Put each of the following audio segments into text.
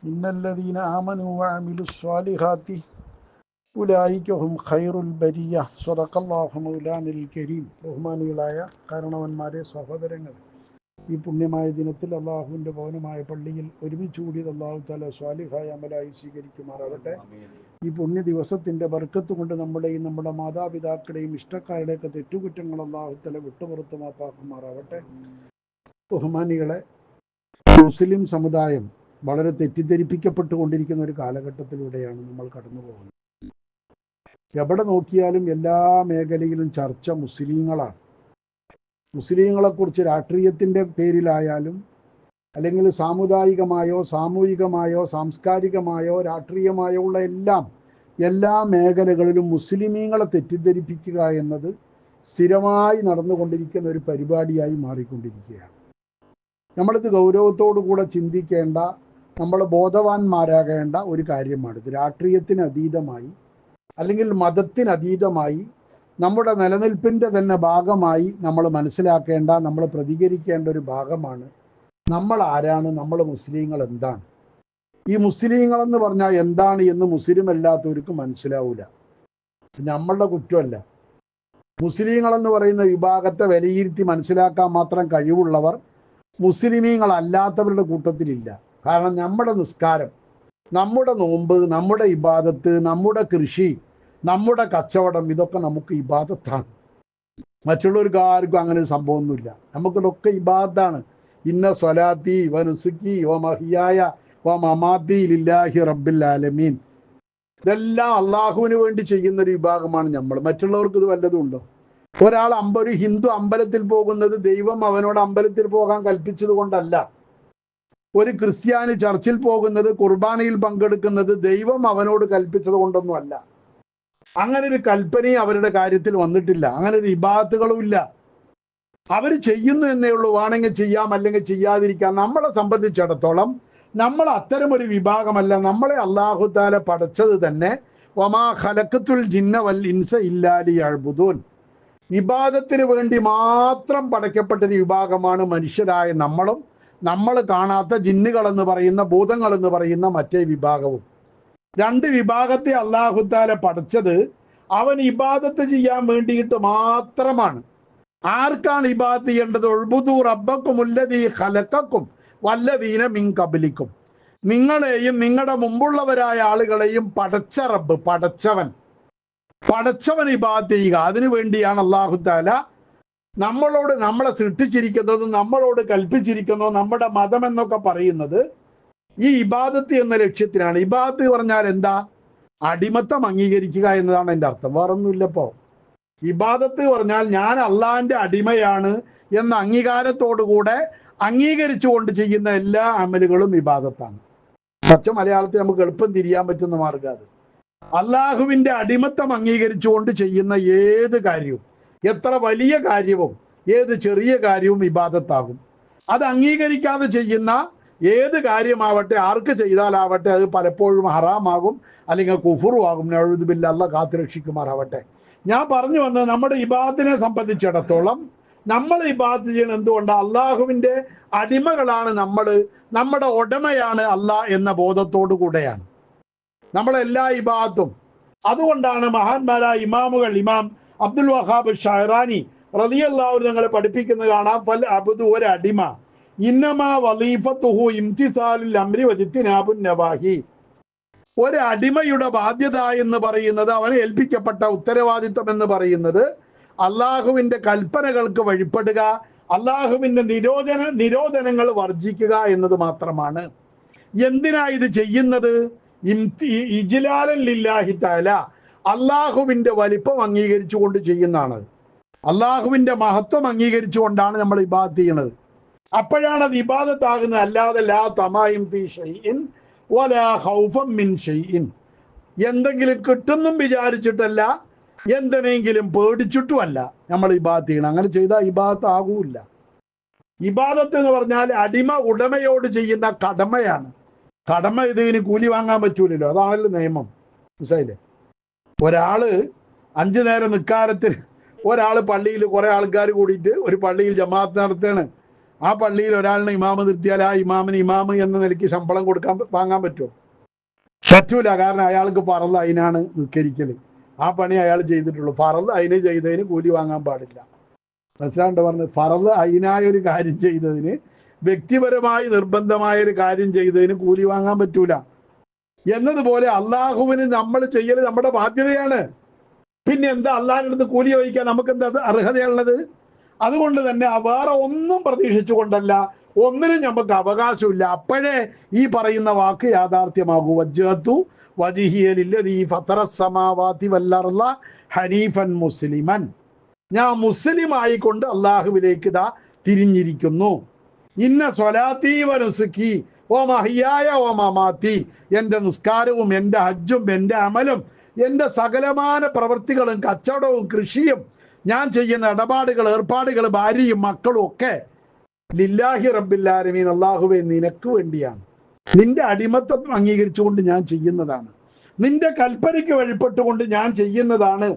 ഇന്നല്ലദീന ആമനു വഅമിലുസ് സ്വാലിഹാത്തി ഉലൈക ഹും ഖൈറുൽ ബരിയ. സ്വദഖല്ലാഹു മൗലാനൽ കരീം. ബഹുമാനികളായ കാരണവന്മാരെ, സഹോദരങ്ങൾ, ഈ പുണ്യമായ ദിനത്തിൽ അള്ളാഹുവിൻ്റെ ഭവനമായ പള്ളിയിൽ ഒരുമിച്ച് കൂടിയത് അള്ളാഹു തആല സ്വാലിഹായ അമലായി സ്വീകരിക്കുമാറാകട്ടെ. ഈ പുണ്യ ദിവസത്തിൻ്റെ ബർക്കത്ത് കൊണ്ട് നമ്മുടെയും നമ്മുടെ മാതാപിതാക്കളുടെയും ഇഷ്ടക്കാരുടെയൊക്കെ തെറ്റുകുറ്റങ്ങൾ അള്ളാഹു തആല വിട്ടുപുറത്ത് മാപ്പാക്കുമാറാകട്ടെ. ബഹുമാനികളെ, മുസ്ലിം സമുദായം വളരെ തെറ്റിദ്ധരിപ്പിക്കപ്പെട്ടുകൊണ്ടിരിക്കുന്ന ഒരു കാലഘട്ടത്തിലൂടെയാണ് നമ്മൾ കടന്നു പോകുന്നത്. എവിടെ നോക്കിയാലും എല്ലാ മേഖലയിലും ചർച്ച മുസ്ലിങ്ങളാണ്. മുസ്ലിങ്ങളെക്കുറിച്ച് രാഷ്ട്രീയത്തിൻ്റെ പേരിലായാലും അല്ലെങ്കിൽ സാമുദായികമായോ സാമൂഹികമായോ സാംസ്കാരികമായോ രാഷ്ട്രീയമായോ ഉള്ള എല്ലാ മേഖലകളിലും മുസ്ലിമീങ്ങളെ തെറ്റിദ്ധരിപ്പിക്കുക എന്നത് സ്ഥിരമായി നടന്നുകൊണ്ടിരിക്കുന്ന ഒരു പരിപാടിയായി മാറിക്കൊണ്ടിരിക്കുകയാണ്. നമ്മളിത് ഗൗരവത്തോടു കൂടെ ചിന്തിക്കേണ്ട, നമ്മൾ ബോധവാന്മാരാകേണ്ട ഒരു കാര്യമാണ്. ഇത് രാഷ്ട്രീയത്തിന് അതീതമായി അല്ലെങ്കിൽ മതത്തിനതീതമായി നമ്മുടെ നിലനിൽപ്പിൻ്റെ തന്നെ ഭാഗമായി നമ്മൾ മനസ്സിലാക്കേണ്ട, നമ്മൾ പ്രതികരിക്കേണ്ട ഒരു ഭാഗമാണ്. നമ്മൾ ആരാണ്, നമ്മൾ മുസ്ലിങ്ങൾ എന്താണ്? ഈ മുസ്ലിങ്ങളെന്ന് പറഞ്ഞാൽ എന്താണ് എന്ന് മുസ്ലിം അല്ലാത്തവർക്ക് മനസ്സിലാവില്ല. നമ്മളുടെ കുറ്റമല്ല. മുസ്ലിങ്ങളെന്ന് പറയുന്ന വിഭാഗത്തെ വിലയിരുത്തി മനസ്സിലാക്കാൻ മാത്രം കഴിവുള്ളവർ മുസ്ലിമീങ്ങളല്ലാത്തവരുടെ കൂട്ടത്തിലില്ല. കാരണം നമ്മുടെ നിസ്കാരം, നമ്മുടെ നോമ്പ്, നമ്മുടെ ഇബാദത്ത്, നമ്മുടെ കൃഷി, നമ്മുടെ കച്ചവടം, ഇതൊക്കെ നമുക്ക് ഇബാദത്താണ്. മറ്റുള്ളവർക്ക് ആർക്കും അങ്ങനെ ഒരു സംഭവമൊന്നുമില്ല. നമുക്കിതൊക്കെ ഇബാദത്താണ്. ഇന്ന സ്വലാത്തി വ നുസുക്കി വ മഹിയായ വ മമാത്തി ലില്ലാഹി റബ്ബിൽ ആലമീൻ. ഇതെല്ലാം അള്ളാഹുവിന് വേണ്ടി ചെയ്യുന്നൊരു വിഭാഗമാണ് നമ്മൾ. മറ്റുള്ളവർക്ക് ഇത് വല്ലതും ഉണ്ടോ? ഒരു ഹിന്ദു അമ്പലത്തിൽ പോകുന്നത് ദൈവം അവനോട് അമ്പലത്തിൽ പോകാൻ കൽപ്പിച്ചത് കൊണ്ടല്ല. ഒരു ക്രിസ്ത്യാനി ചർച്ചിൽ പോകുന്നത്, കുർബാനയിൽ പങ്കെടുക്കുന്നത് ദൈവം അവനോട് കൽപ്പിച്ചത് കൊണ്ടൊന്നും അല്ല. അങ്ങനെ ഒരു കൽപ്പനയും അവരുടെ കാര്യത്തിൽ വന്നിട്ടില്ല. അങ്ങനെ ഒരു ഇബാദത്തുകളും ഇല്ല. അവർ ചെയ്യുന്നു എന്നേ ഉള്ളൂ. വേണമെങ്കിൽ ചെയ്യാം, അല്ലെങ്കിൽ ചെയ്യാതിരിക്കാം. നമ്മളെ സംബന്ധിച്ചിടത്തോളം നമ്മൾ അത്തരം ഒരു വിഭാഗമല്ല. നമ്മളെ അല്ലാഹു തആല പടച്ചത് തന്നെ വമാ ഖലഖതുൽ ജിന്ന വൽ ഇൻസ ഇല്ലാ ലിയഅ്ബുദൂൻ, ഇബാദത്തിന് വേണ്ടി മാത്രം പടയ്ക്കപ്പെട്ടൊരു വിഭാഗമാണ് മനുഷ്യരായ നമ്മളും നമ്മൾ കാണാത്ത ജിന്നുകളെന്ന് പറയുന്ന, ഭൂതങ്ങളെന്ന് പറയുന്ന മറ്റേ വിഭാഗവും. രണ്ട് വിഭാഗത്തെ അല്ലാഹു തആല പടച്ചത് അവൻ ഇബാദത്ത് ചെയ്യാൻ വേണ്ടിയിട്ട് മാത്രമാണ്. ആർക്കാണ് ഇബാദത്ത് ചെയ്യേണ്ടത്? ഉഅ്ബുദൂ റബ്ബക്കുമുല്ലദീ ഖലഖക്കും വല്ലദീന മിൻ ഖബ്ലിക്കും. നിങ്ങളെയും നിങ്ങളുടെ മുമ്പുള്ളവരായ ആളുകളെയും പടച്ച റബ്ബ്, പടച്ചവൻ ഇബാദത്ത് ചെയ്യുക. അതിനു വേണ്ടിയാണ് അല്ലാഹു തആല നമ്മളെ സൃഷ്ടിച്ചിരിക്കുന്നതും നമ്മളോട് കൽപ്പിച്ചിരിക്കുന്നതും നമ്മുടെ മതം എന്നൊക്കെ പറയുന്നത് ഈ ഇബാദത്ത് എന്ന ലക്ഷ്യത്തിനാണ്. ഇബാദത്ത് പറഞ്ഞാൽ എന്താ? അടിമത്തം അംഗീകരിക്കുക എന്നതാണ് എൻ്റെ അർത്ഥം. വേറൊന്നുമില്ലപ്പോ. ഇബാദത്ത് പറഞ്ഞാൽ ഞാൻ അള്ളാഹിന്റെ അടിമയാണ് എന്ന അംഗീകാരത്തോടുകൂടെ അംഗീകരിച്ചുകൊണ്ട് ചെയ്യുന്ന എല്ലാ അമലുകളും ഇബാദത്താണ്. പച്ച മലയാളത്തിൽ നമുക്ക് എളുപ്പം തിരിയാൻ പറ്റുന്ന മാർഗ്ഗം അത്. അള്ളാഹുവിന്റെ അടിമത്തം അംഗീകരിച്ചുകൊണ്ട് ചെയ്യുന്ന ഏത് കാര്യവും, എത്ര വലിയ കാര്യവും ഏത് ചെറിയ കാര്യവും ഇബാദത്താകും. അത് അംഗീകരിക്കാതെ ചെയ്യുന്ന ഏത് കാര്യമാവട്ടെ, ആർക്ക് ചെയ്താലാവട്ടെ, അത് പലപ്പോഴും ഹറാമാകും, അല്ലെങ്കിൽ കുഫറുമാകും. നഊദു ബില്ലാഹ്, അല്ലാഹ് കാത്തുരക്ഷിക്കുമാറാവട്ടെ. ഞാൻ പറഞ്ഞു വന്നത്, നമ്മുടെ ഇബാദത്തിനെ സംബന്ധിച്ചിടത്തോളം നമ്മൾ ഇബാദത്ത് ചെയ്യുന്നത് എന്തുകൊണ്ടാണ്? അള്ളാഹുവിൻ്റെ അടിമകളാണ് നമ്മൾ, നമ്മുടെ ഉടമയാണ് അള്ളാഹ് എന്ന ബോധത്തോടു കൂടെയാണ് നമ്മളെല്ലാ ഇബാദത്തും. അതുകൊണ്ടാണ് മഹാന്മാരായ ഇമാമുകൾ, ഇമാം അബ്ദുൽ വഹാബ് ഷഹറാനി റളിയല്ലാഹു അൻഹു ഞങ്ങളെ പഠിപ്പിക്കുന്നത് കാണാം. ഫൽ അബ്ദു, ഒരു അടിമ, ഇന്നമാ വളീഫത്തുഹു ഇംതിസാലുൽ അംരി വജിത്തിനാബുൻ നവാഹി. ഒരു അടിമയുടെ ബാധ്യത എന്ന് പറയുന്നത്, അവനെ ഏൽപ്പിക്കപ്പെട്ട ഉത്തരവാദിത്വം എന്ന് പറയുന്നത് അള്ളാഹുവിൻ്റെ കൽപ്പനകൾക്ക് വഴിപ്പെടുക, അള്ളാഹുവിൻ്റെ നിരോധനങ്ങൾ വർജിക്കുക എന്നത് മാത്രമാണ്. എന്തിനാ ഇത് ചെയ്യുന്നത്? ഇജ്ലാലൻ ലില്ലാഹി തആല, അള്ളാഹുവിൻ്റെ വലിപ്പം അംഗീകരിച്ചുകൊണ്ട് ചെയ്യുന്നതാണ്. അള്ളാഹുവിൻ്റെ മഹത്വം അംഗീകരിച്ചുകൊണ്ടാണ് നമ്മൾ ഇബാദത്ത് ചെയ്യുന്നത്. അപ്പോഴാണ് അത് ഇബാദത്താകുന്നത്. അല്ലാതെ ലാ തമായിം ഫീ ഷൈഇൻ വലാ ഖൗഫൻ മിൻ ഷൈഇൻ, എന്തെങ്കിലും കിട്ടുന്നും വിചാരിച്ചിട്ടല്ല, എന്തിനെങ്കിലും പേടിച്ചിട്ടുമല്ല നമ്മൾ ഇബാദത്ത് ചെയ്യണം. അങ്ങനെ ചെയ്താൽ ഇബാദത്ത് ആകൂല്ല. ഇബാദത്ത് എന്ന് പറഞ്ഞാൽ അടിമ ഉടമയോട് ചെയ്യുന്ന കടമയാണ്. കടമ ഇതിന് കൂലി വാങ്ങാൻ പറ്റൂലല്ലോ, അതാണല്ലോ നിയമം. മനസ്സിലായില്ലേ? ഒരാള് 5 നേരം നിസ്കാരത്തിന്, ഒരാൾ പള്ളിയിൽ കുറെ ആൾക്കാർ കൂടിയിട്ട് ഒരു പള്ളിയിൽ ജമാഅത്ത് നടത്തുകയാണ്. ആ പള്ളിയിൽ ഒരാളിനെ ഇമാമ് നിർത്തിയാൽ ആ ഇമാമിന് ഇമാമ് എന്ന നിലയ്ക്ക് ശമ്പളം വാങ്ങാൻ പറ്റുമോ? പറ്റൂല. കാരണം അയാൾക്ക് ഫറള് അതിനാണ് നിസ്കരിക്കൽ. ആ പണി അയാൾ ചെയ്തിട്ടുള്ളൂ. ഫറള് അതിന് ചെയ്തതിന് കൂലി വാങ്ങാൻ പാടില്ല. മനസ്സിലാണ്ട് പറഞ്ഞു. ഫറള് അതിനായ ഒരു കാര്യം ചെയ്തതിന്, വ്യക്തിപരമായി നിർബന്ധമായ ഒരു കാര്യം ചെയ്തതിന് കൂലി വാങ്ങാൻ പറ്റൂല. എന്നതുപോലെ അള്ളാഹുവിന് നമ്മൾ ചെയ്യൽ നമ്മുടെ ബാധ്യതയാണ്. പിന്നെ എന്താ അള്ളാഹിന്റെ അടുത്ത് കൂലി ചോദിക്കാൻ നമുക്ക് എന്താ അർഹതയുള്ളത്? അതുകൊണ്ട് തന്നെ വേറെ ഒന്നും പ്രതീക്ഷിച്ചുകൊണ്ടല്ല, ഒന്നിനും നമുക്ക് അവകാശമില്ല. അപ്പോഴേ ഈ പറയുന്ന വാക്ക് യാഥാർത്ഥ്യമാകൂ. വജ്ജഹതു വജ്ഹിയ ലില്ലദീ ഫത്തറസ്സമാവാതി വല്ലർള ഹനീഫൻ മുസ്ലിമൻ. ഞാൻ മുസ്ലിം ആയിക്കൊണ്ട് അള്ളാഹുവിലേക്ക് ഇതാ തിരിഞ്ഞിരിക്കുന്നു. ഇന്ന സ്വലാത്തി വനുസുക്കി ഓ മഹിയായ ഓ മമാത്തി. എൻ്റെ നിസ്കാരവും എൻ്റെ ഹജ്ജും എൻ്റെ അമലും എൻ്റെ സകലമാന പ്രവൃത്തികളും കച്ചവടവും കൃഷിയും ഞാൻ ചെയ്യുന്ന ഇടപാടുകൾ ഏർപ്പാടുകൾ ഭാര്യയും മക്കളും ഒക്കെ ലില്ലാഹി റബ്ബിൽ ആലമീൻ, അല്ലാഹുവേ നിനക്ക് വേണ്ടിയാണ്. നിന്റെ അടിമത്തം അംഗീകരിച്ചുകൊണ്ട് ഞാൻ ചെയ്യുന്നതാണ്, നിന്റെ കൽപ്പനയ്ക്ക് വഴിപ്പെട്ടുകൊണ്ട് ഞാൻ ചെയ്യുന്നതാണ്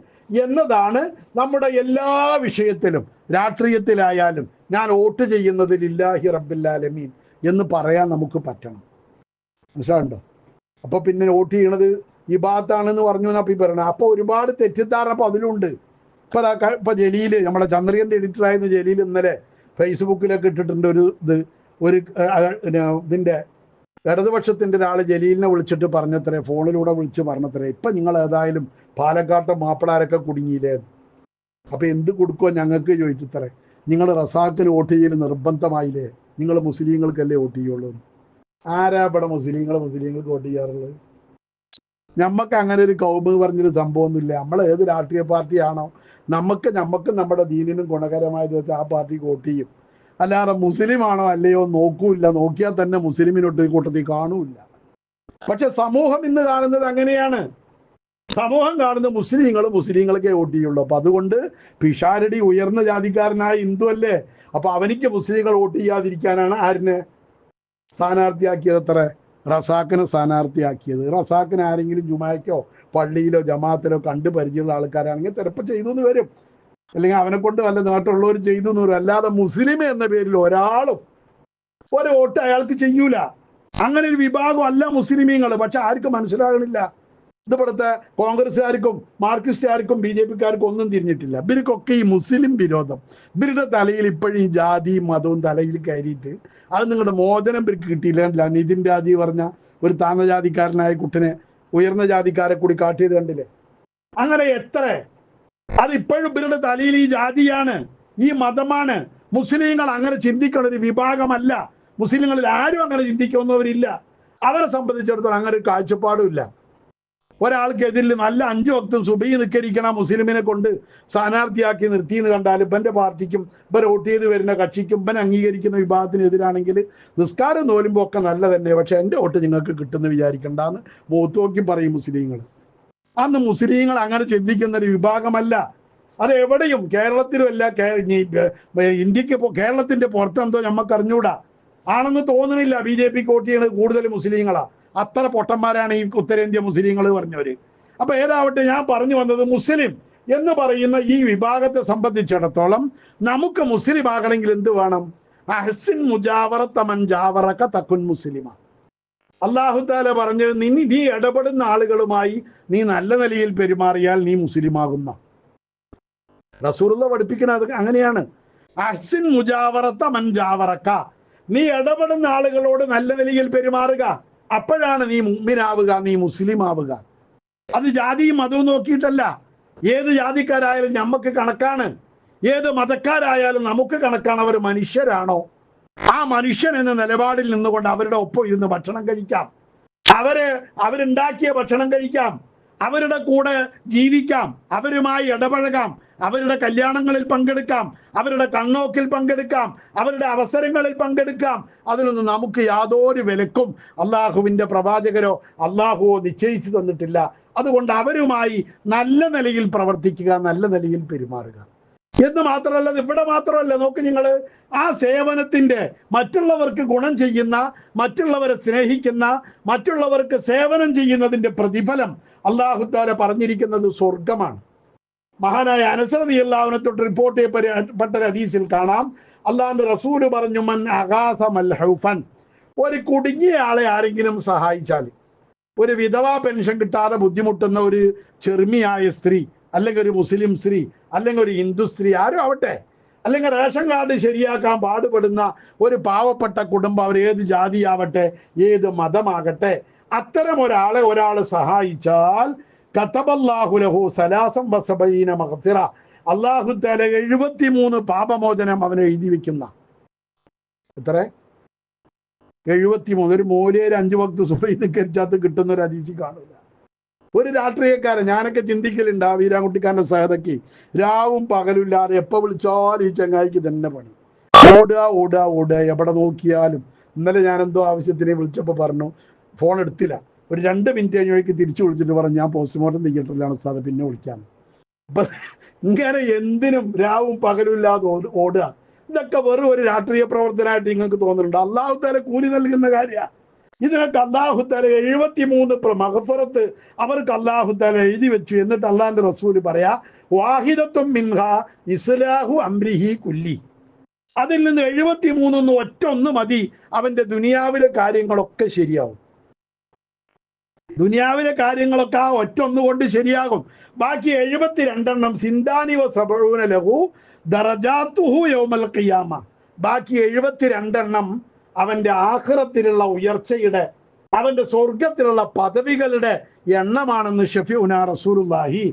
എന്നതാണ് നമ്മുടെ എല്ലാ വിഷയത്തിലും. രാഷ്ട്രീയത്തിലായാലും ഞാൻ വോട്ട് ചെയ്യുന്നത് ലില്ലാഹി റബ്ബിൽ ആലമീൻ എന്ന് പറയാൻ നമുക്ക് പറ്റണം. മനസ്സിലാണ്ടോ? അപ്പൊ പിന്നെ വോട്ട് ചെയ്യണത് ഇബാദത്താണെന്ന് പറഞ്ഞു എന്നപ്പി പറയണം. അപ്പൊ ഒരുപാട് തെറ്റിദ്ധാരണ അപ്പൊ അതിലുണ്ട്. ഇപ്പൊ ജലീല്, നമ്മുടെ ചന്ദ്രികന്റെ എഡിറ്ററായിരുന്ന ജലീൽ ഇന്നലെ ഫേസ്ബുക്കിലൊക്കെ ഇട്ടിട്ടുണ്ട് ഒരു ഇതിന്റെ ഇടതുപക്ഷത്തിന്റെ ഒരാൾ ജലീലിനെ വിളിച്ചിട്ട് പറഞ്ഞത്രേ, ഫോണിലൂടെ വിളിച്ച് പറഞ്ഞത്രേ, ഇപ്പൊ നിങ്ങൾ ഏതായാലും പാലക്കാട്ടെ മാപ്പിളാരൊക്കെ കുടുങ്ങിയില്ലേ, അപ്പൊ എന്ത് കൊടുക്കുമോ ഞങ്ങൾക്ക് ചോദിച്ചത്രേ. നിങ്ങൾ റസാഖിന് വോട്ട് ചെയ്യൽ നിർബന്ധമായില്ലേ, നിങ്ങൾ മുസ്ലിങ്ങൾക്കല്ലേ വോട്ട് ചെയ്യുള്ളൂ. ആരാ ഇവിടെ മുസ്ലിങ്ങൾക്ക് വോട്ട് ചെയ്യാറുള്ളത്? നമുക്ക് അങ്ങനെ ഒരു കൗമ് പറഞ്ഞൊരു സംഭവമൊന്നുമില്ല. നമ്മൾ ഏത് രാഷ്ട്രീയ പാർട്ടിയാണോ നമുക്ക് നമ്മുടെ ദീനിനും ഗുണകരമായത് വെച്ചാൽ ആ പാർട്ടിക്ക് വോട്ട് ചെയ്യും. അല്ലാതെ മുസ്ലിം ആണോ അല്ലയോ നോക്കൂല്ല. നോക്കിയാൽ തന്നെ മുസ്ലിമിനൊട്ട് കൂട്ടത്തിൽ കാണൂല്ല. പക്ഷെ സമൂഹം ഇന്ന് കാണുന്നത് അങ്ങനെയാണ്. സമൂഹം കാണുന്ന മുസ്ലിങ്ങൾക്കേ വോട്ട് ചെയ്യുള്ളൂ. അപ്പൊ അതുകൊണ്ട് പിഷാരടി ഉയർന്ന ജാതിക്കാരനായ ഹിന്ദു അല്ലേ, അപ്പൊ അവനിക്ക് മുസ്ലിങ്ങൾ വോട്ട് ചെയ്യാതിരിക്കാനാണ് ആരിനെ സ്ഥാനാർത്ഥിയാക്കിയത്? അത്ര റസാഖിനെ സ്ഥാനാർത്ഥിയാക്കിയത്. റസാഖിന് ആരെങ്കിലും ജുമായ്ക്കോ പള്ളിയിലോ ജമാഅത്തിലോ കണ്ടു പരിചയമുള്ള ആൾക്കാരാണെങ്കിൽ ചിലപ്പോൾ ചെയ്തു എന്ന് വരും, അല്ലെങ്കിൽ അവനെ കൊണ്ട് വല്ല നാട്ടുള്ളവർ ചെയ്തു എന്ന് വരും. അല്ലാതെ മുസ്ലിം എന്ന പേരിൽ ഒരാളും ഒരു വോട്ട് അയാൾക്ക് ചെയ്യൂല. അങ്ങനെ ഒരു വിഭാഗം അല്ല മുസ്ലിമീങ്ങൾ. പക്ഷെ ആർക്കും മനസ്സിലാകണില്ല. ഇവിടുത്തെ കോൺഗ്രസ്സുകാർക്കും മാർക്സിസ്റ്റുകാർക്കും ബി ജെ പിക്കാർക്കും ഒന്നും തിരിഞ്ഞിട്ടില്ല. ഇവർക്കൊക്കെ ഈ മുസ്ലിം വിരോധം, ഇവരുടെ തലയിൽ ഇപ്പോഴും ഈ ജാതിയും മതവും തലയിൽ കയറിയിട്ട് അത് നിങ്ങളുടെ മോചനം ഇവർക്ക് കിട്ടിയില്ല. നിതിൻ രാജി പറഞ്ഞ ഒരു താഴ്ന്ന ജാതിക്കാരനായ കുട്ടിനെ ഉയർന്ന ജാതിക്കാരെ കൂടി കാട്ടിയത് കണ്ടില്ലേ? അങ്ങനെ എത്ര അത് ഇപ്പോഴും ഇവരുടെ തലയിൽ ഈ ജാതിയാണ്, ഈ മതമാണ്. മുസ്ലിങ്ങൾ അങ്ങനെ ചിന്തിക്കുന്ന ഒരു വിഭാഗമല്ല. മുസ്ലിങ്ങളിൽ ആരും അങ്ങനെ ചിന്തിക്കുന്നവരില്ല. അവരെ സംബന്ധിച്ചിടത്തോളം അങ്ങനെ ഒരു കാഴ്ചപ്പാടുമില്ല. ഒരാൾക്കെതിരിൽ നല്ല 5 വക്തും സുബഹി നിസ്കരിക്കണ മുസ്ലിമിനെ കൊണ്ട് സ്ഥാനാർത്ഥിയാക്കി നിർത്തിയെന്ന് കണ്ടാൽ ഇവന്റെ പാർട്ടിക്കും ഇവർ വോട്ട് ചെയ്ത് വരുന്ന കക്ഷിക്കും ഇവൻ അംഗീകരിക്കുന്ന വിഭാഗത്തിനെതിരാണെങ്കിൽ നിസ്കാരം നോലുമ്പോൾ ഒക്കെ നല്ല തന്നെ, പക്ഷെ എൻ്റെ വോട്ട് നിങ്ങൾക്ക് കിട്ടുമെന്ന് വിചാരിക്കണ്ടെന്ന് മുഖത്ത് നോക്കി പറയും മുസ്ലിങ്ങൾ. അന്ന് മുസ്ലിങ്ങൾ അങ്ങനെ ചിന്തിക്കുന്ന ഒരു വിഭാഗമല്ല. അത് എവിടെയും കേരളത്തിലുമല്ല, ഇന്ത്യക്ക് കേരളത്തിന്റെ പുറത്തെന്തോ നമുക്ക് അറിഞ്ഞൂടാ. ആണെന്ന് തോന്നുന്നില്ല. ബി ജെ പിക്ക് വോട്ട് ചെയ്യുന്നത് കൂടുതൽ മുസ്ലിങ്ങളാ. അത്ര പൊട്ടന്മാരാണ് ഈ ഉത്തരേന്ത്യ മുസ്ലിങ്ങൾ പറഞ്ഞവര്. അപ്പൊ ഏതാവട്ടെ, ഞാൻ പറഞ്ഞു വന്നത് മുസ്ലിം എന്ന് പറയുന്ന ഈ വിഭാഗത്തെ സംബന്ധിച്ചിടത്തോളം നമുക്ക് മുസ്ലിം ആകണമെങ്കിൽ എന്ത് വേണം? അഹ്സിൻ മുജാവറത മൻ ജാവറക തകുൻ മുസ്ലിമ. അല്ലാഹു തആല പറഞ്ഞത്, നീ ഇടപെടുന്ന ആളുകളുമായി നീ നല്ല നിലയിൽ പെരുമാറിയാൽ നീ മുസ്ലിം ആകുന്ന. റസൂലുള്ളാഹി പഠിപ്പിക്കുന്നത് അങ്ങനെയാണ്. അഹ്സിൻ മുജാവറത മൻ ജാവറക. നീ ഇടപെടുന്ന ആളുകളോട് നല്ല നിലയിൽ പെരുമാറുക. അപ്പോഴാണ് നീ മുഅ്മിനാവുക, നീ മുസ്ലിം ആവുക. അത് ജാതിയും മതവും നോക്കിയിട്ടല്ല. ഏത് ജാതിക്കാരായാലും നമുക്ക് കണക്കാണ്, ഏത് മതക്കാരായാലും നമുക്ക് കണക്കാണ്. അവർ മനുഷ്യരാണോ? ആ മനുഷ്യൻ എന്ന നിലപാടിൽ നിന്നുകൊണ്ട് അവരുടെ ഒപ്പം ഇരുന്ന് ഭക്ഷണം കഴിക്കാം, അവരുണ്ടാക്കിയ ഭക്ഷണം കഴിക്കാം, അവരുടെ കൂടെ ജീവിക്കാം, അവരുമായി ഇടപഴകാം, അവരുടെ കല്യാണങ്ങളിൽ പങ്കെടുക്കാം, അവരുടെ കണ്ണോക്കിൽ പങ്കെടുക്കാം, അവരുടെ അവസരങ്ങളിൽ പങ്കെടുക്കാം. അതിലൊന്നും നമുക്ക് യാതൊരു വിലക്കും അള്ളാഹുവിൻ്റെ പ്രവാചകരോ അള്ളാഹുവോ നിശ്ചയിച്ചു തന്നിട്ടില്ല. അതുകൊണ്ട് അവരുമായി നല്ല നിലയിൽ പ്രവർത്തിക്കുക, നല്ല നിലയിൽ പെരുമാറുക എന്ന് മാത്രമല്ല, ഇവിടെ മാത്രമല്ല. നോക്ക് നിങ്ങൾ, ആ സേവനത്തിന്റെ മറ്റുള്ളവർക്ക് ഗുണം ചെയ്യുന്ന, മറ്റുള്ളവരെ സ്നേഹിക്കുന്ന, മറ്റുള്ളവർക്ക് സേവനം ചെയ്യുന്നതിന്റെ പ്രതിഫലം അല്ലാഹു തആല പറഞ്ഞിരിക്കുന്നത് സ്വർഗമാണ്. മഹാനായ അനസ് റളിയല്ലാഹു അൻഹു തൊട്ട് റിപ്പോർട്ട് ചെയ്യപ്പെട്ട ഹദീസിൽ കാണാം, അള്ളാന്റെ റസൂല് പറഞ്ഞു, മൻ അഗാസ മൽഹൗഫൻ, ഒരു കുടുങ്ങിയ ആളെ ആരെങ്കിലും സഹായിച്ചാൽ, ഒരു വിധവാ പെൻഷൻ കിട്ടാതെ ബുദ്ധിമുട്ടുന്ന ഒരു ചെറുമിയായ സ്ത്രീ, അല്ലെങ്കിൽ ഒരു മുസ്ലിം സ്ത്രീ, അല്ലെങ്കിൽ ഒരു ഹിന്ദു സ്ത്രീ, ആരും ആവട്ടെ, അല്ലെങ്കിൽ റേഷൻ കാർഡ് ശരിയാക്കാൻ പാടുപെടുന്ന ഒരു പാവപ്പെട്ട കുടുംബം, അവർ ഏത് ജാതിയാവട്ടെ, ഏത് മതമാകട്ടെ, അത്തരം ഒരാൾ സഹായിച്ചാൽ കതബല്ലാഹു ലഹു സലാസം വസബഈന മഗ്ഫിറ, അല്ലാഹു തആല 73 പാപമോചനം അവന് എഴുതി വെക്കുന്ന. എത്ര? 73. ഒരു മൂലയിൽ 5 വക്ത് സുബഹി നിസ്കരിച്ചാൽ കിട്ടുന്ന ഒരു ഹദീസിൽ കാണൂല. ഒരു രാഷ്ട്രീയക്കാരൻ, ഞാനൊക്കെ ചിന്തിക്കലുണ്ട്, ആ വീരാൻകുട്ടിക്കാരൻ്റെ സഹതയ്ക്ക് രാവും പകലില്ലാതെ എപ്പോൾ വിളിച്ചാലും ഈ ചങ്ങായിക്ക് തന്നെ പണി, ഓടുക, എവിടെ നോക്കിയാലും. ഇന്നലെ ഞാൻ എന്തോ ആവശ്യത്തിന് വിളിച്ചപ്പോൾ പറഞ്ഞു, ഫോൺ എടുത്തില്ല. ഒരു 2 മിനിറ്റ് കഴിഞ്ഞ് തിരിച്ചു വിളിച്ചിട്ട് പറഞ്ഞു, ഞാൻ പോസ്റ്റ്മോർട്ടം തിയേറ്ററിലാണ് സാധനം, പിന്നെ വിളിക്കാം. അപ്പൊ ഇങ്ങനെ എന്തിനും രാവും പകലും ഇല്ലാതെ ഓടുക, ഇതൊക്കെ വെറും ഒരു രാഷ്ട്രീയ പ്രവർത്തനമായിട്ട് നിങ്ങൾക്ക് തോന്നുന്നുണ്ട്? അല്ലാഹു തആല കൂലി നൽകുന്ന കാര്യമാണ്. ഇതിനൊക്കെ അല്ലാഹു തആല 73 മഗ്ഫിറത്ത് അവർക്ക് അല്ലാഹു തആല എഴുതി വെച്ചു. എന്നിട്ട് അള്ളാന്റെ റസൂല് പറയാ, വാഹിദത്തും മിൻഹാ ഇസ്ലാഹു അംരിഹി കുല്ലി, അതിൽ നിന്ന് 73 ഒറ്റ ഒന്ന് മതി, അവന്റെ ദുനിയാവിലെ കാര്യങ്ങളൊക്കെ ശരിയാവും. ദുനിയാവിലെ കാര്യങ്ങളൊക്കെ ആ ഒറ്റ ഒന്നുകൊണ്ട് ശരിയാകും. ബാക്കി 72 സിന്ദാനി വസബഊന ലഹു ദറജാതുഹു യൗമൽ ഖിയാമ, ബാക്കി 72 അവന്റെ ആഖിറത്തിലുള്ള ഉയർച്ചയുടെ, അവന്റെ സ്വർഗത്തിലുള്ള പദവികളുടെ എണ്ണമാണെന്ന് ഷഫീഉനാ റസൂലുള്ളാഹി,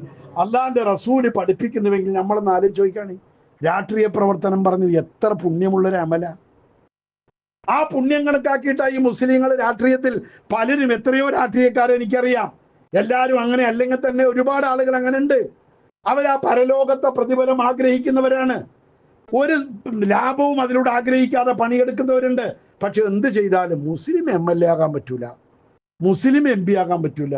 അള്ളാന്റെ റസൂല് പഠിപ്പിക്കുന്നുവെങ്കിൽ നമ്മളൊന്ന് ആലോചിച്ച് നോക്കുകയാണ്. രാഷ്ട്രീയ പ്രവർത്തനം പറഞ്ഞത് എത്ര പുണ്യമുള്ളൊരു അമല. ആ പുണ്യം കണക്കാക്കിയിട്ടാണ് ഈ മുസ്ലിങ്ങൾ രാഷ്ട്രീയത്തിൽ പലരും, എത്രയോ രാഷ്ട്രീയക്കാരെ എനിക്കറിയാം, എല്ലാവരും അങ്ങനെ അല്ലെങ്കിൽ തന്നെ ഒരുപാട് ആളുകൾ അങ്ങനെ ഉണ്ട്. അവർ ആ പരലോകത്തെ പ്രതിഫലം ആഗ്രഹിക്കുന്നവരാണ്. ഒരു ലാഭവും അതിലൂടെ ആഗ്രഹിക്കാതെ പണിയെടുക്കുന്നവരുണ്ട്. പക്ഷെ എന്ത് ചെയ്താലും മുസ്ലിം MLA ആകാൻ പറ്റൂല, മുസ്ലിം MP ആകാൻ പറ്റൂല,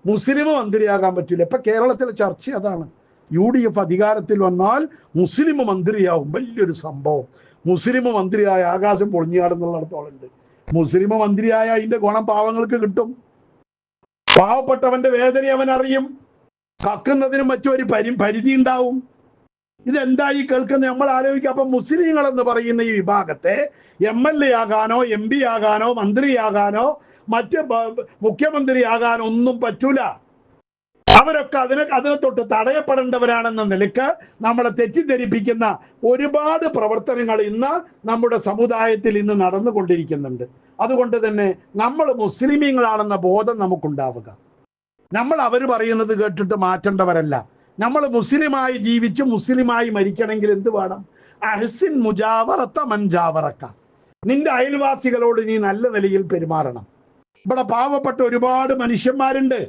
മുസ്ലിം മന്ത്രിയാകാൻ പറ്റൂല. ഇപ്പൊ കേരളത്തിലെ ചർച്ച അതാണ്. UDF അധികാരത്തിൽ വന്നാൽ മുസ്ലിം മന്ത്രിയാവും, വലിയൊരു സംഭവം. മുസ്ലിം മന്ത്രിയായ ആകാശം പൊളിഞ്ഞാടുന്നുള്ളിടത്തോളുണ്ട്. മുസ്ലിം മന്ത്രിയായ അതിന്റെ ഗുണം പാവങ്ങൾക്ക് കിട്ടും. പാവപ്പെട്ടവന്റെ വേദന അവൻ അറിയും. കക്കുന്നതിനും മറ്റൊരു പരിധി ഉണ്ടാവും. ഇതെന്തായി കേൾക്കുന്നത് നമ്മൾ ആലോചിക്കുക. അപ്പൊ മുസ്ലിങ്ങൾ എന്ന് പറയുന്ന ഈ വിഭാഗത്തെ MLA ആകാനോ MP ആകാനോ മന്ത്രിയാകാനോ മറ്റ് മുഖ്യമന്ത്രിയാകാനോ ഒന്നും പറ്റൂല. അവരൊക്കെ അതിനെ തൊട്ട് തടയപ്പെടേണ്ടവരാണെന്ന നിലക്ക് നമ്മളെ തെറ്റിദ്ധരിപ്പിക്കുന്ന ഒരുപാട് പ്രവർത്തനങ്ങൾ ഇന്ന് നമ്മുടെ സമുദായത്തിൽ ഇന്ന് നടന്നുകൊണ്ടിരിക്കുന്നുണ്ട്. അതുകൊണ്ട് തന്നെ നമ്മൾ മുസ്ലിമീങ്ങളാണെന്ന ബോധം നമുക്കുണ്ടാവുക. നമ്മൾ അവർ പറയുന്നത് കേട്ടിട്ട് മാറ്റേണ്ടവരല്ല. നമ്മൾ മുസ്ലിമായി ജീവിച്ച് മുസ്ലിമായി മരിക്കണമെങ്കിൽ എന്ത് വേണം? അഹ്സിൻ മുജാവറത്ത മൻജാവറക്ക, നിന്റെ അയൽവാസികളോട് നീ നല്ല നിലയിൽ പെരുമാറണം. ഇവിടെ പാവപ്പെട്ട ഒരുപാട് മനുഷ്യന്മാരുണ്ട്.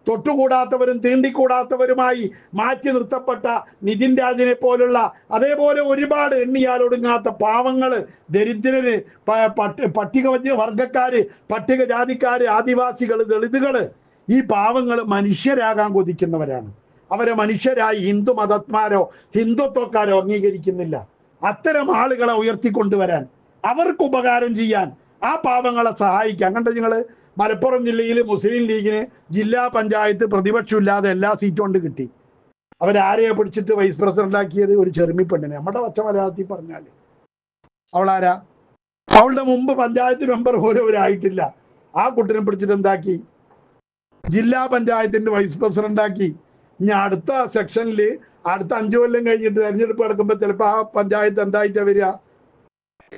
തൊട്ടുകൂടാത്തവരും തീണ്ടിക്കൂടാത്തവരുമായി മാറ്റി നിർത്തപ്പെട്ട നിതിൻ രാജിനെ പോലുള്ള, അതേപോലെ ഒരുപാട് എണ്ണിയാലൊടുങ്ങാത്ത പാവങ്ങള്, ദരിദ്രര്, പട്ടിക വർഗക്കാര്, പട്ടികജാതിക്കാര്, ആദിവാസികള്, ദളിതുകള്, ഈ പാവങ്ങള് മനുഷ്യരാകാൻ കൊതിക്കുന്നവരാണ്. അവരെ മനുഷ്യരായി ഹിന്ദു മതന്മാരോ ഹിന്ദുത്വക്കാരോ അംഗീകരിക്കുന്നില്ല. അത്തരം ആളുകളെ ഉയർത്തിക്കൊണ്ടുവരാൻ, അവർക്ക് ഉപകാരം ചെയ്യാൻ, ആ പാവങ്ങളെ സഹായിക്കാൻ. കണ്ട നിങ്ങള് മലപ്പുറം ജില്ലയിൽ മുസ്ലിം ലീഗിന് ജില്ലാ പഞ്ചായത്ത് പ്രതിപക്ഷമില്ലാതെ എല്ലാ സീറ്റും കൊണ്ട് കിട്ടി. അവരാരെയെ പിടിച്ചിട്ട് വൈസ് പ്രസിഡന്റാക്കിയത്? ഒരു ചെറുമി പെണ്ണിനെ. നമ്മുടെ പച്ച മലയാളത്തിൽ പറഞ്ഞാൽ അവളാരാ? അവളുടെ മുമ്പ് പഞ്ചായത്ത് മെമ്പർ പോലും അവരായിട്ടില്ല. ആ കുട്ടിനെ പിടിച്ചിട്ട് എന്താക്കി? ജില്ലാ പഞ്ചായത്തിന്റെ വൈസ് പ്രസിഡന്റാക്കി. ഇനി അടുത്ത സെക്ഷനിൽ അടുത്ത 5 കൊല്ലം കഴിഞ്ഞിട്ട് തെരഞ്ഞെടുപ്പ് നടക്കുമ്പോൾ ചിലപ്പോൾ ആ പഞ്ചായത്ത് എന്തായിട്ടാ വരിക?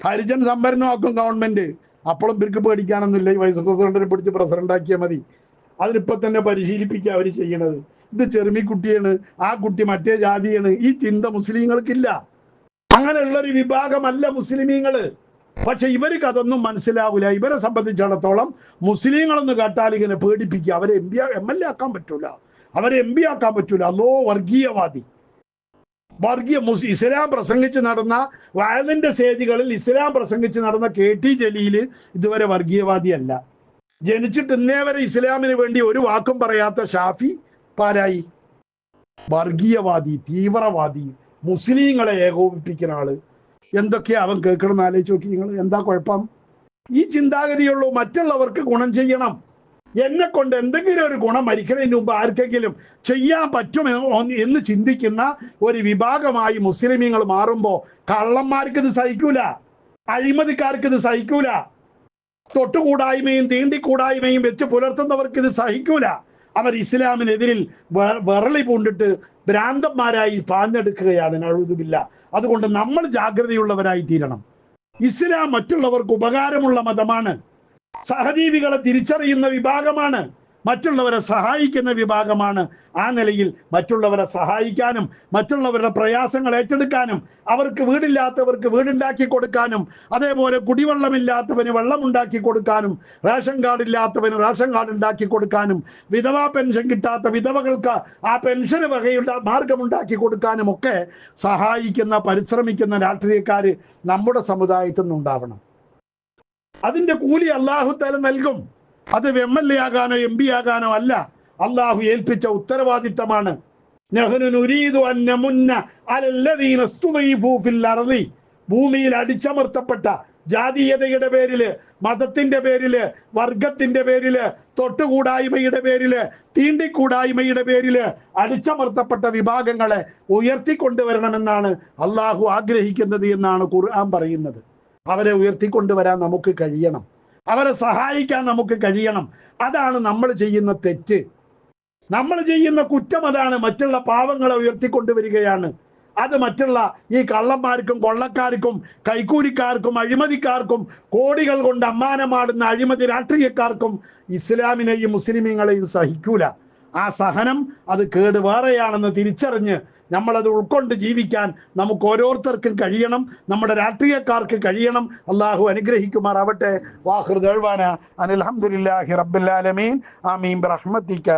ഹരിജൻ സംവരണമാക്കും ഗവൺമെന്റ്. അപ്പോഴും ഇവർക്ക് പേടിക്കാനൊന്നുമില്ല. ഈ വൈസ് പ്രസിഡന്റിനെ പിടിച്ച് പ്രസിഡന്റാക്കിയാൽ മതി. അതിനിപ്പോൾ തന്നെ പരിശീലിപ്പിക്കുക അവർ ചെയ്യണത്. ഇത് ചെറുമിക്കുട്ടിയാണ്, ആ കുട്ടി മറ്റേ ജാതിയാണ്. ഈ ചിന്ത മുസ്ലിങ്ങൾക്കില്ല. അങ്ങനെയുള്ളൊരു വിഭാഗമല്ല മുസ്ലിമീങ്ങള്. പക്ഷെ ഇവർക്ക് അതൊന്നും മനസ്സിലാവില്ല. ഇവരെ സംബന്ധിച്ചിടത്തോളം മുസ്ലിങ്ങളൊന്ന് കേട്ടാൽ ഇങ്ങനെ പേടിപ്പിക്കുക. അവരെ MLA ആക്കാൻ പറ്റൂല, അവരെ MP ആക്കാൻ പറ്റൂല. അല്ലോ വർഗീയവാദി, ഇസ്ലാം പ്രസംഗിച്ച് നടന്ന വയലിന്റെ സ്റ്റേജുകളിൽ ഇസ്ലാം പ്രസംഗിച്ച് നടന്ന KT ജലീൽ ഇതുവരെ വർഗീയവാദിയല്ല. ജനിച്ചിട്ട് ഇന്നേ വരെ ഇസ്ലാമിന് വേണ്ടി ഒരു വാക്കും പറയാത്ത ഷാഫി പാരായി വർഗീയവാദി, തീവ്രവാദി, മുസ്ലിങ്ങളെ ഏകോപിപ്പിക്കുന്ന ആള്. എന്തൊക്കെയാ അവൻ കേൾക്കണമെന്ന് ആലോചിച്ച് നോക്കി നിങ്ങൾ. എന്താ കുഴപ്പം? ഈ ചിന്താഗതിയുള്ളൂ. മറ്റുള്ളവർക്ക് ഗുണം ചെയ്യണം, എന്നെ കൊണ്ട് എന്തെങ്കിലും ഒരു ഗുണം മരിക്കുന്നതിന് മുമ്പ് ആർക്കെങ്കിലും ചെയ്യാൻ പറ്റുമെന്ന് എന്ന് ചിന്തിക്കുന്ന ഒരു വിഭാഗമായി മുസ്ലിമീങ്ങൾ മാറുമ്പോൾ കള്ളന്മാർക്ക് ഇത് സഹിക്കൂല, അഴിമതിക്കാർക്ക് ഇത് സഹിക്കൂല, തൊട്ടുകൂടായ്മയും തീണ്ടിക്കൂടായ്മയും വെച്ച് പുലർത്തുന്നവർക്ക് ഇത് സഹിക്കൂല. അവർ ഇസ്ലാമിനെതിരിൽ വിറളി പൂണ്ടിട്ട് ഭ്രാന്തന്മാരായി പാഞ്ഞെടുക്കുകയാണ്. നഅൂദുബില്ല. അതുകൊണ്ട് നമ്മൾ ജാഗ്രതയുള്ളവരായി തീരണം. ഇസ്ലാം മറ്റുള്ളവർക്ക് ഉപകാരമുള്ള മതമാണ്, സഹജീവികളെ തിരിച്ചറിയുന്ന വിഭാഗമാണ്, മറ്റുള്ളവരെ സഹായിക്കുന്ന വിഭാഗമാണ്. ആ നിലയിൽ മറ്റുള്ളവരെ സഹായിക്കാനും മറ്റുള്ളവരുടെ പ്രയാസങ്ങൾ ഏറ്റെടുക്കാനും അവർക്ക് വീടില്ലാത്തവർക്ക് വീടുണ്ടാക്കി കൊടുക്കാനും അതേപോലെ കുടിവെള്ളമില്ലാത്തവന് വെള്ളമുണ്ടാക്കി കൊടുക്കാനും റേഷൻ കാർഡ് ഇല്ലാത്തവന് റേഷൻ കാർഡ് ഉണ്ടാക്കി കൊടുക്കാനും വിധവാ പെൻഷൻ കിട്ടാത്ത വിധവകൾക്ക് ആ പെൻഷന് വകയുടെ മാർഗമുണ്ടാക്കി കൊടുക്കാനും ഒക്കെ സഹായിക്കുന്ന പരിശ്രമിക്കുന്ന രാഷ്ട്രീയക്കാർ നമ്മുടെ സമുദായത്തിൽ നിന്നുണ്ടാവണം. അതിന്റെ കൂലി അല്ലാഹു തആല നൽകും. അത് MLA ആകാനോ MP ആകാനോ അല്ല, അള്ളാഹു ഏൽപ്പിച്ച ഉത്തരവാദിത്തമാണ്. ഭൂമിയിൽ അടിച്ചമർത്തപ്പെട്ട ജാതീയതയുടെ പേരില്, മതത്തിന്റെ പേരില്, വർഗത്തിന്റെ പേരില്, തൊട്ടുകൂടായ്മയുടെ പേരില്, തീണ്ടിക്കൂടായ്മയുടെ പേരില് അടിച്ചമർത്തപ്പെട്ട വിഭാഗങ്ങളെ ഉയർത്തിക്കൊണ്ടുവരണമെന്നാണ് അള്ളാഹു ആഗ്രഹിക്കുന്നത് എന്നാണ് ഖുർആൻ പറയുന്നത്. അവരെ ഉയർത്തിക്കൊണ്ടുവരാൻ നമുക്ക് കഴിയണം, അവരെ സഹായിക്കാൻ നമുക്ക് കഴിയണം. അതാണ് നമ്മൾ ചെയ്യുന്ന തെറ്റ്, നമ്മൾ ചെയ്യുന്ന കുറ്റം അതാണ്. മറ്റുള്ള പാവങ്ങളെ ഉയർത്തിക്കൊണ്ടുവരികയാണ്. അത് മറ്റുള്ള ഈ കള്ളന്മാർക്കും കൊള്ളക്കാർക്കും കൈക്കൂലിക്കാർക്കും അഴിമതിക്കാർക്കും കോടികൾ കൊണ്ട് അമ്മാനമാടുന്ന അഴിമതി രാഷ്ട്രീയക്കാർക്കും ഇസ്ലാമിനെയും മുസ്ലിമീങ്ങളെയും സഹിക്കൂല. ആ സഹനം അത് കേട് വേറെയാണെന്ന് തിരിച്ചറിഞ്ഞ് നമ്മളത് ഉൾക്കൊണ്ട് ജീവിക്കാൻ നമുക്ക് ഓരോരുത്തർക്കും കഴിയണം, നമ്മുടെ രാഷ്ട്രീയക്കാർക്ക് കഴിയണം. അള്ളാഹു അനുഗ്രഹിക്കുമാറാവട്ടെ. വാഖിറു ദഅ്വാനാ അനിൽ ഹംദുലില്ലാഹി റബ്ബിൽ ആലമീൻ. ആമീൻ ബിറഹ്മതിക.